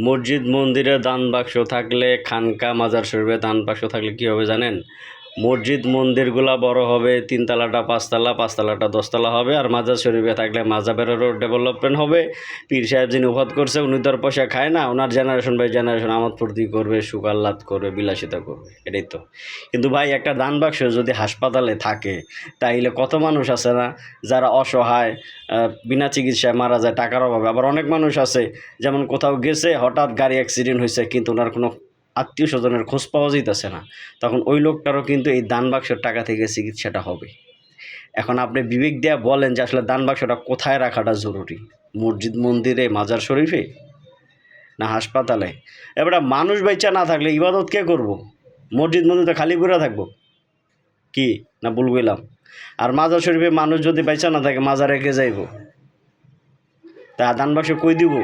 মসজিদ মন্দিরে দান বাক্স থাকলে, খানকা মাজার শরীফে দান বাক্স থাকলে কী হবে জানেন? মসজিদ মন্দিরগুলা বড় হবে, 3তলাটা 5তলা, 5তলাটা 10তলা হবে। আর মাজার শরীফে থাকলে মাজাবেরও ডেভেলপমেন্ট হবে। পীর সাহেব যিনি উফাত করছে উনি তো আর পয়সা খায় না, ওনার জেনারেশন বাই জেনারেশন আমোদ ফুর্তি করবে, সুখ আহ্লাদ করবে, বিলাসিতা করবে, এটাই তো। কিন্তু ভাই একটা দান বাক্স যদি হাসপাতালে থাকে, তাইলে কত মানুষ আছে না যারা অসহায়, বিনা চিকিৎসায় মারা যায় টাকার অভাবে। আবার অনেক মানুষ আছে যেমন কোথাও গেছে, হঠাৎ গাড়ি অ্যাক্সিডেন্ট হয়েছে, কিন্তু ওনার কোনো আত্মীয় স্বজনের খোঁজ পাওয়া যাইতেছে না, তখন ওই লোকটারও কিন্তু এই দান বাক্সের টাকা থেকে চিকিৎসাটা হবে। এখন আপনি বিবেক দিয়ে বলেন যে আসলে দান বাক্সটা কোথায় রাখাটা জরুরি, মসজিদ মন্দিরে, মাজার শরীফে, না হাসপাতালে? এবারে মানুষ বেচা না থাকলে ইবাদত কে করব? মসজিদ মন্দিরে খালি করে থাকবো কি না ভুল গেলাম? আর মাজার শরীফে মানুষ যদি বেচা না থাকে, মাজারে কে যাইব? তা দান বাক্স কই দিব?